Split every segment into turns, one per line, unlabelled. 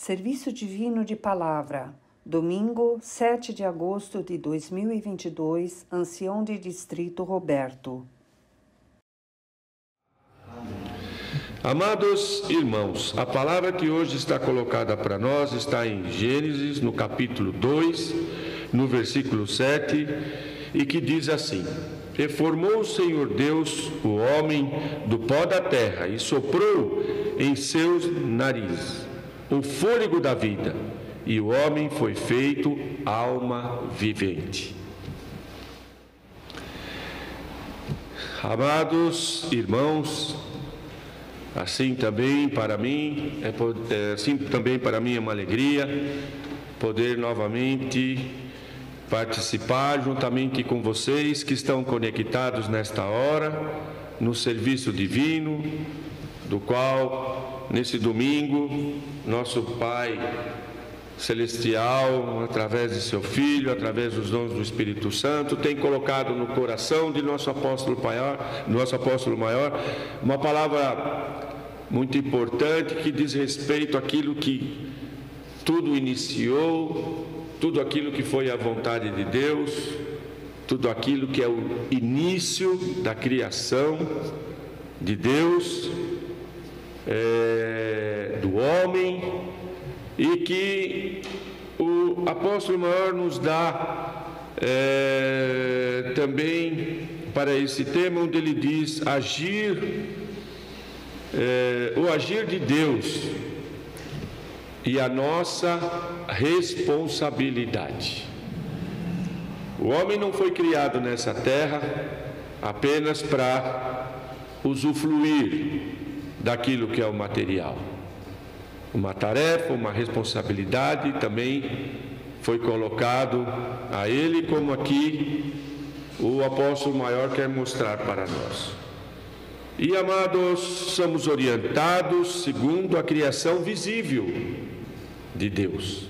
Serviço Divino de Palavra, domingo, 7 de agosto de 2022, Ancião de Distrito Roberto.
Amados irmãos, a palavra que hoje está colocada para nós está em Gênesis, no capítulo 2, no versículo 7, e que diz assim: E formou o Senhor Deus o homem do pó da terra e soprou em seus narizes o fôlego da vida, e o homem foi feito alma vivente. Amados irmãos, assim também para mim é uma alegria poder novamente participar juntamente com vocês que estão conectados nesta hora no serviço divino, do qual nesse domingo nosso Pai Celestial, através de seu Filho, através dos dons do Espírito Santo, tem colocado no coração de nosso apóstolo maior, uma palavra muito importante que diz respeito àquilo que tudo iniciou, tudo aquilo que foi a vontade de Deus, tudo aquilo que é o início da criação de Deus, do homem, e que o apóstolo maior nos dá também para esse tema, onde ele diz o agir de Deus e a nossa responsabilidade. O homem não foi criado nessa terra apenas para usufruir daquilo que é o material. Uma tarefa, uma responsabilidade também foi colocado a ele, como aqui o apóstolo maior quer mostrar para nós. E, amados, somos orientados segundo a criação visível de Deus.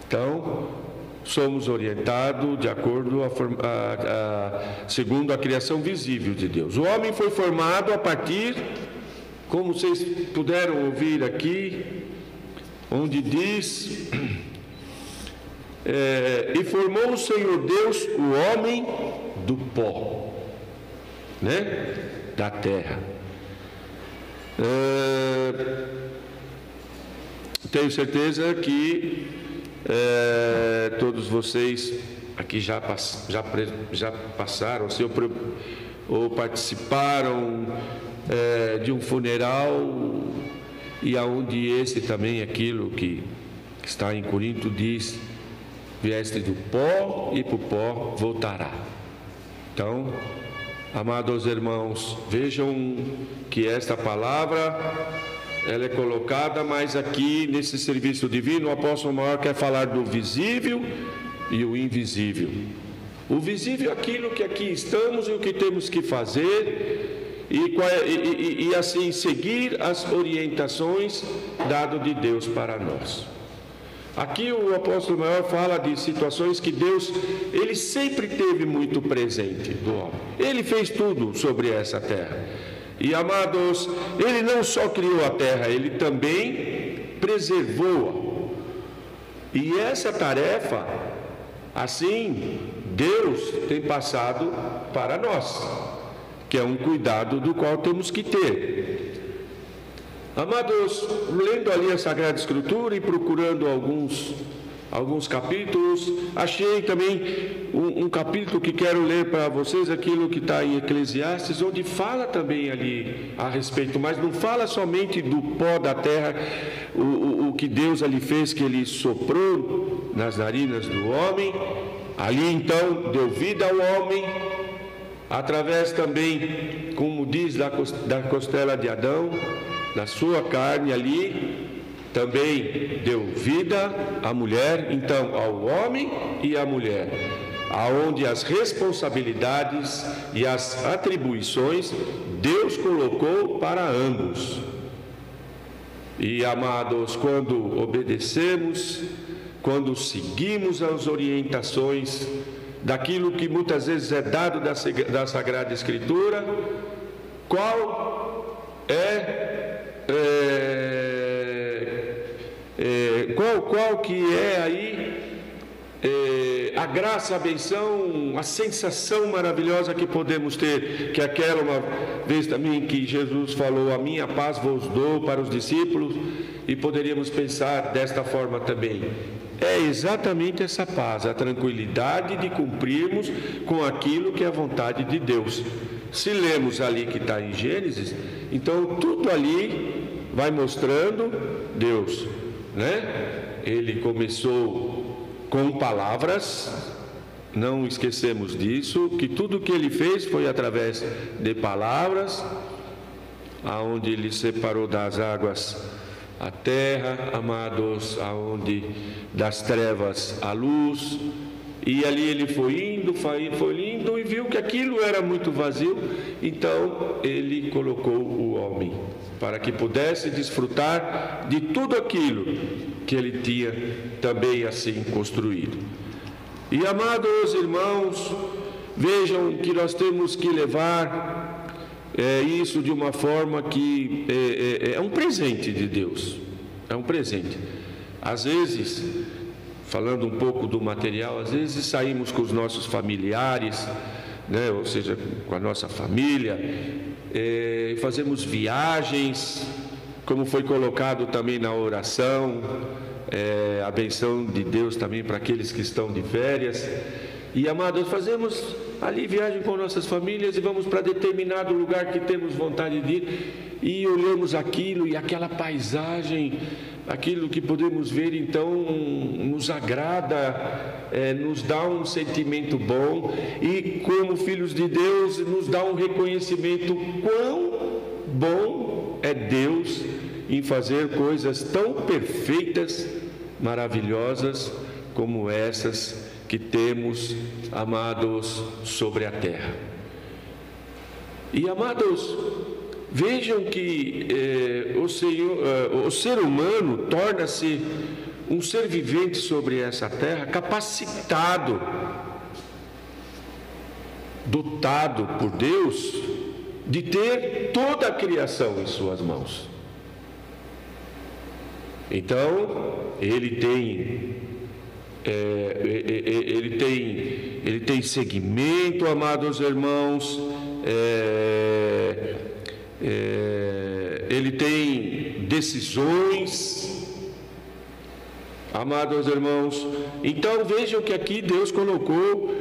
Então, somos orientados de acordo segundo a criação visível de Deus. O homem foi formado a partir, como vocês puderam ouvir aqui, onde diz: e formou o Senhor Deus o homem do pó, da terra. Tenho certeza que todos vocês aqui já passaram, ou participaram de um funeral, e aonde esse também, aquilo que está em Corinto diz: vieste do pó e para o pó voltará. Então, amados irmãos, vejam que esta palavra ela é colocada, mas aqui nesse serviço divino o apóstolo maior quer falar do visível e o invisível. O visível é aquilo que aqui estamos e o que temos que fazer, e assim seguir as orientações dadas de Deus para nós. Aqui o apóstolo maior fala de situações que Deus, ele sempre teve muito presente do homem. Ele fez tudo sobre essa terra. E, amados, ele não só criou a terra, ele também preservou-a. E essa tarefa, assim, Deus tem passado para nós, que é um cuidado do qual temos que ter. Amados, lendo ali a Sagrada Escritura e procurando alguns capítulos, achei também um capítulo que quero ler para vocês, aquilo que está em Eclesiastes, onde fala também ali a respeito, mas não fala somente do pó da terra, o que Deus ali fez, que ele soprou nas narinas do homem, ali então deu vida ao homem, através também, como diz, da costela de Adão, da sua carne ali, também deu vida à mulher, então ao homem e à mulher, aonde as responsabilidades e as atribuições Deus colocou para ambos. E, amados, quando obedecemos, quando seguimos as orientações daquilo que muitas vezes é dado da Sagrada Escritura, qual é qual que é aí a graça, a benção, a sensação maravilhosa que podemos ter, que aquela uma vez também que Jesus falou, a minha paz vos dou para os discípulos, e poderíamos pensar desta forma também. É exatamente essa paz, a tranquilidade de cumprirmos com aquilo que é a vontade de Deus. Se lemos ali que está em Gênesis, então tudo ali vai mostrando Deus, né? Ele começou com palavras, não esquecemos disso, que tudo que ele fez foi através de palavras, aonde ele separou das águas a terra, amados, aonde das trevas a luz, e ali ele foi indo e viu que aquilo era muito vazio, então ele colocou o homem para que pudesse desfrutar de tudo aquilo que ele tinha também assim construído. E amados irmãos, vejam que nós temos que levar isso de uma forma que é um presente de Deus, é um presente. Às vezes, falando um pouco do material, às vezes saímos com os nossos familiares, né, ou seja, com a nossa família, fazemos viagens, como foi colocado também na oração, a benção de Deus também para aqueles que estão de férias. E amados, fazemos ali viagem com nossas famílias e vamos para determinado lugar que temos vontade de ir, e olhamos aquilo e aquela paisagem, aquilo que podemos ver, então nos agrada, nos dá um sentimento bom, e como filhos de Deus nos dá um reconhecimento quão bom é Deus em fazer coisas tão perfeitas, maravilhosas como essas que temos, amados, sobre a terra. E amados, vejam que o ser humano torna-se um ser vivente sobre essa terra, capacitado, dotado por Deus de ter toda a criação em suas mãos. Então, ele tem segmento, amados irmãos, ele tem decisões, amados irmãos. Então vejam que aqui Deus colocou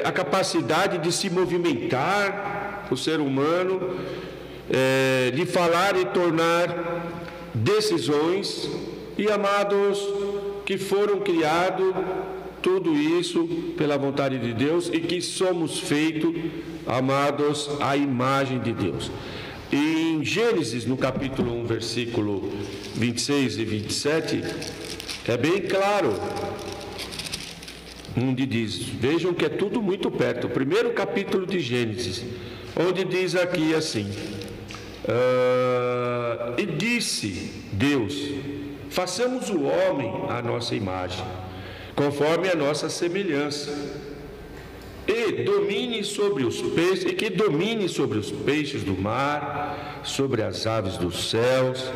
a capacidade de se movimentar, o ser humano, de falar e tornar decisões, e amados, que foram criados, tudo isso pela vontade de Deus, e que somos feitos, amados, à imagem de Deus. Em Gênesis, no capítulo 1, versículo 26 e 27, é bem claro, onde diz, vejam que é tudo muito perto, o primeiro capítulo de Gênesis, onde diz aqui assim, e disse Deus, façamos o homem à nossa imagem, conforme a nossa semelhança, e domine sobre os peixes, e que domine sobre os peixes do mar, sobre as aves dos céus,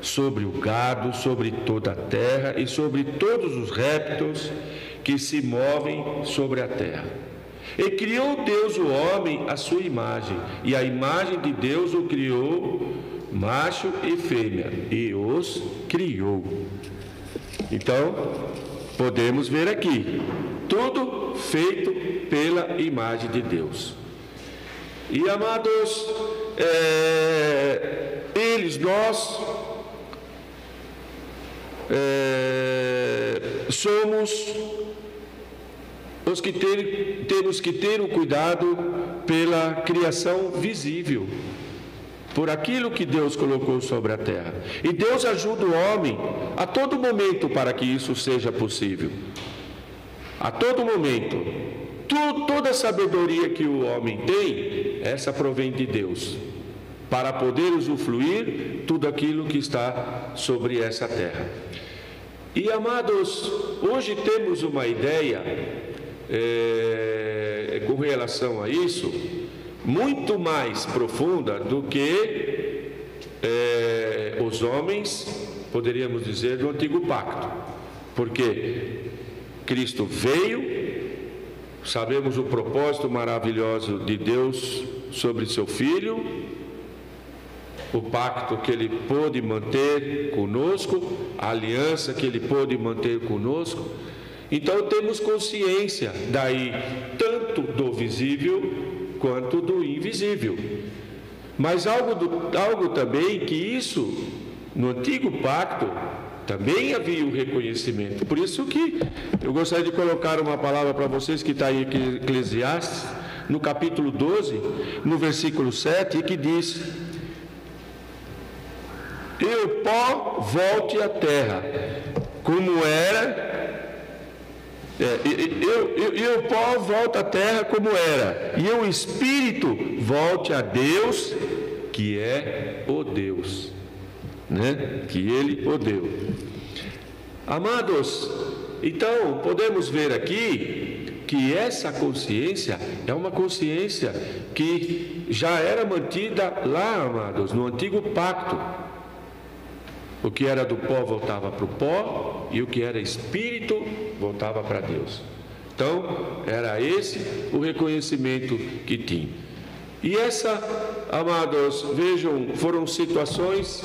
sobre o gado, sobre toda a terra e sobre todos os répteis que se movem sobre a terra. E criou Deus o homem à sua imagem, e a imagem de Deus o criou, macho e fêmea, e os criou. Então, podemos ver aqui, tudo feito pela imagem de Deus. E amados, nós somos os que temos que ter o cuidado pela criação visível, por aquilo que Deus colocou sobre a terra. E Deus ajuda o homem a todo momento para que isso seja possível. A todo momento. Toda a sabedoria que o homem tem, essa provém de Deus, para poder usufruir tudo aquilo que está sobre essa terra. E amados, hoje temos uma ideia com relação a isso, muito mais profunda do que os homens poderíamos dizer, do Antigo Pacto, porque Cristo veio, sabemos o propósito maravilhoso de Deus sobre seu Filho, o pacto que Ele pôde manter conosco, a aliança que Ele pôde manter conosco. Então temos consciência daí, tanto do visível quanto do invisível. Mas algo também que isso, no Antigo Pacto, também havia um reconhecimento. Por isso que eu gostaria de colocar uma palavra para vocês que está aí em Eclesiastes, no capítulo 12, no versículo 7, que diz: "E o pó volte à terra, como era... E o pó volta à terra como era, e o Espírito volte a Deus, que é o Deus", né? Que Ele o deu. Amados, então podemos ver aqui que essa consciência é uma consciência que já era mantida lá, amados, no Antigo Pacto. O que era do pó voltava para o pó, e o que era espírito voltava para Deus. Então, era esse o reconhecimento que tinha. E essa, amados, vejam, foram situações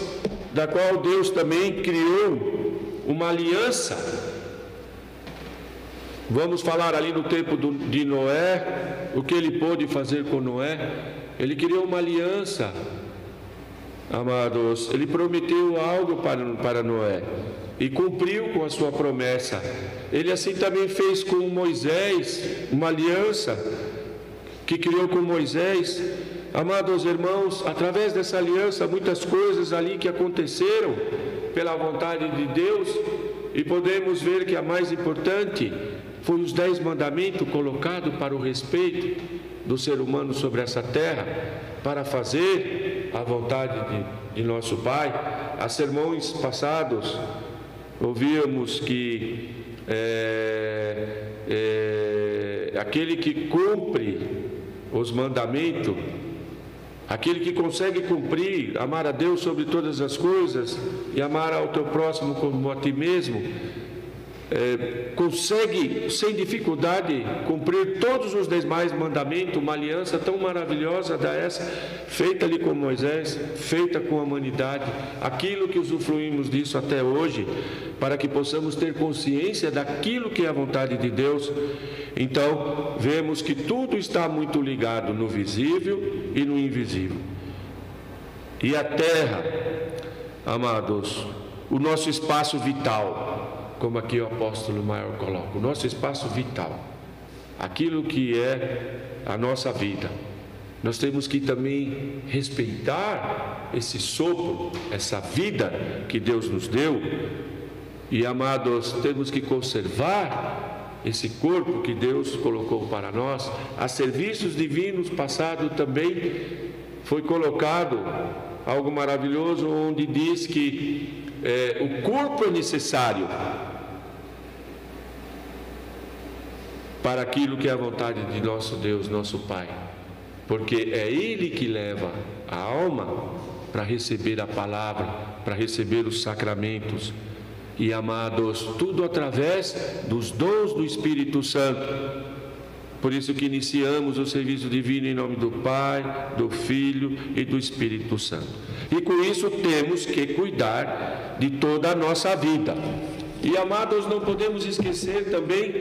da qual Deus também criou uma aliança. Vamos falar ali no tempo de Noé, o que ele pôde fazer com Noé. Ele criou uma aliança. Amados, ele prometeu algo para Noé e cumpriu com a sua promessa. Ele assim também fez com Moisés, uma aliança que criou com Moisés. Amados irmãos, através dessa aliança, muitas coisas ali que aconteceram pela vontade de Deus, e podemos ver que a mais importante foi os 10 mandamentos colocados para o respeito do ser humano sobre essa terra, para fazer a vontade de nosso Pai. Há sermões passados ouvíamos que aquele que cumpre os mandamentos, aquele que consegue cumprir, amar a Deus sobre todas as coisas e amar ao teu próximo como a ti mesmo, consegue sem dificuldade cumprir todos os demais mandamentos. Uma aliança tão maravilhosa dessa, feita ali com Moisés, feita com a humanidade, aquilo que usufruímos disso até hoje, para que possamos ter consciência daquilo que é a vontade de Deus. Então vemos que tudo está muito ligado no visível e no invisível. E a terra, amados, o nosso espaço vital, como aqui o apóstolo maior coloca, o nosso espaço vital, aquilo que é a nossa vida, nós temos que também respeitar esse sopro, essa vida que Deus nos deu. E, amados, temos que conservar esse corpo que Deus colocou para nós. A serviços divinos passado também foi colocado algo maravilhoso, onde diz que o corpo é necessário para aquilo que é a vontade de nosso Deus, nosso Pai, porque é Ele que leva a alma para receber a palavra, para receber os sacramentos. E, amados, tudo através dos dons do Espírito Santo. Por isso que iniciamos o serviço divino em nome do Pai, do Filho e do Espírito Santo. E com isso temos que cuidar de toda a nossa vida. E, amados, não podemos esquecer também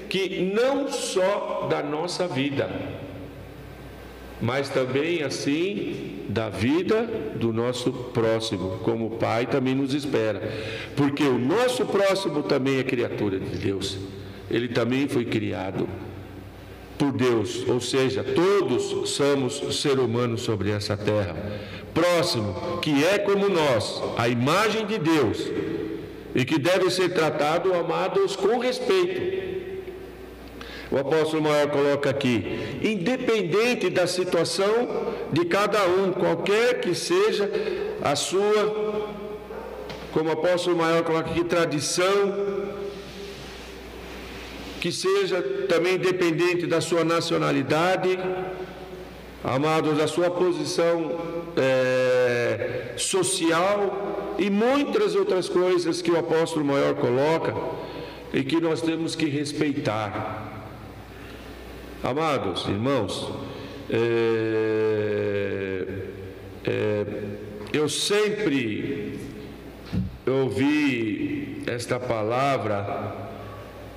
que não só da nossa vida, mas também assim da vida do nosso próximo, como o Pai também nos espera, porque o nosso próximo também é criatura de Deus. Ele também foi criado por Deus, ou seja, todos somos ser humanos sobre essa terra. Próximo, que é como nós, a imagem de Deus, e que deve ser tratado, amados, com respeito. O apóstolo maior coloca aqui: independente da situação de cada um, qualquer que seja a sua, como o apóstolo maior coloca aqui, tradição, que seja também dependente da sua nacionalidade, amados, da sua posição social e muitas outras coisas que o apóstolo maior coloca e que nós temos que respeitar. Amados irmãos, eu sempre ouvi esta palavra,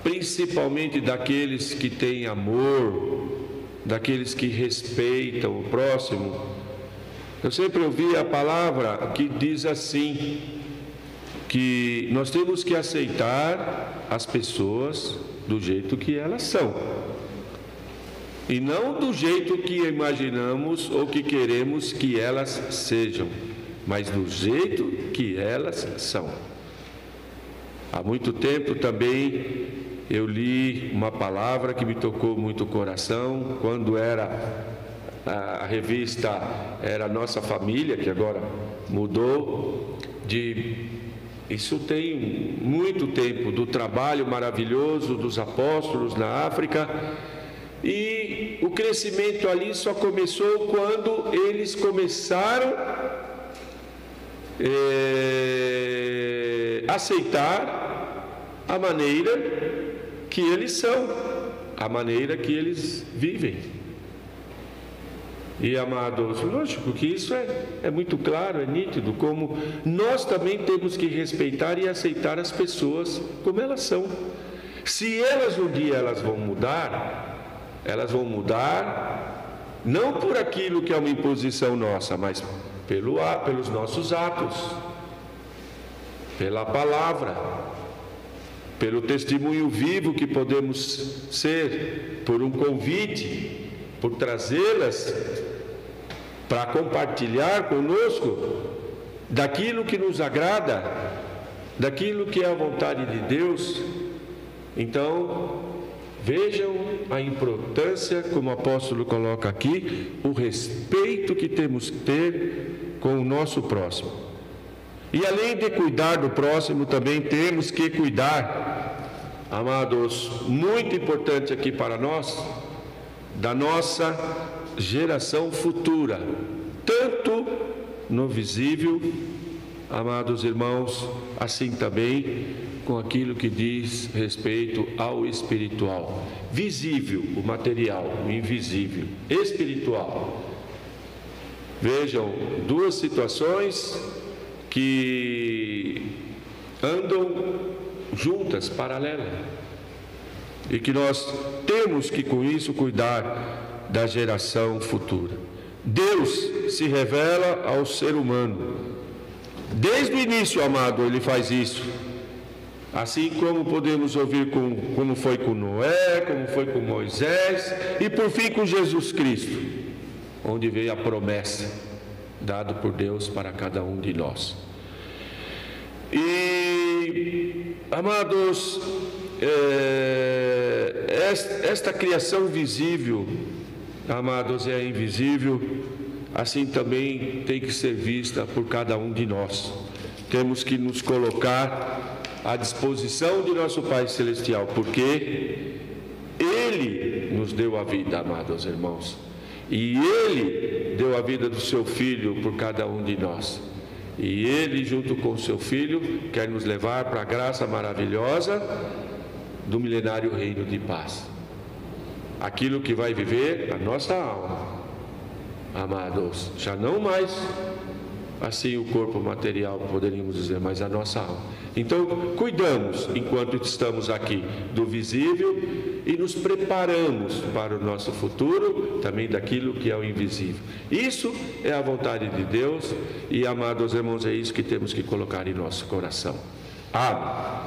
principalmente daqueles que têm amor, daqueles que respeitam o próximo. Eu sempre ouvi a palavra que diz assim, que nós temos que aceitar as pessoas do jeito que elas são, e não do jeito que imaginamos ou que queremos que elas sejam, mas do jeito que elas são. Há muito tempo também eu li uma palavra que me tocou muito o coração, quando a revista era Nossa Família, que agora mudou, isso tem muito tempo, do trabalho maravilhoso dos apóstolos na África, e o crescimento ali só começou quando eles começaram a aceitar a maneira que eles são, a maneira que eles vivem. E, amados, lógico que isso é muito claro, é nítido, como nós também temos que respeitar e aceitar as pessoas como elas são. Se elas um dia elas vão mudar não por aquilo que é uma imposição nossa, mas pelos nossos atos, pela palavra, pelo testemunho vivo que podemos ser, por um convite, por trazê-las para compartilhar conosco daquilo que nos agrada, daquilo que é a vontade de Deus. Então, vejam a importância, como o apóstolo coloca aqui, o respeito que temos que ter com o nosso próximo. E além de cuidar do próximo, também temos que cuidar, amados, muito importante aqui para nós, da nossa geração futura, tanto no visível, amados irmãos, assim também com aquilo que diz respeito ao espiritual. Visível, o material, o invisível, espiritual. Vejam, duas situações que andam juntas, paralelas, e que nós temos que com isso cuidar da geração futura. Deus se revela ao ser humano desde o início, amado, ele faz isso, assim como podemos ouvir como foi com Noé, como foi com Moisés e por fim com Jesus Cristo, onde veio a promessa dado por Deus para cada um de nós. E, amados, esta criação visível, amados, é invisível, assim também tem que ser vista por cada um de nós. Temos que nos colocar à disposição de nosso Pai Celestial, porque Ele nos deu a vida, amados irmãos, e Ele deu a vida do seu Filho por cada um de nós, e Ele, junto com o seu Filho, quer nos levar para a graça maravilhosa do milenário reino de paz, aquilo que vai viver a nossa alma, amados, já não mais assim o corpo material, poderíamos dizer, mas a nossa alma. Então, cuidamos, enquanto estamos aqui, do visível e nos preparamos para o nosso futuro, também daquilo que é o invisível. Isso é a vontade de Deus e, amados irmãos, é isso que temos que colocar em nosso coração. Amém.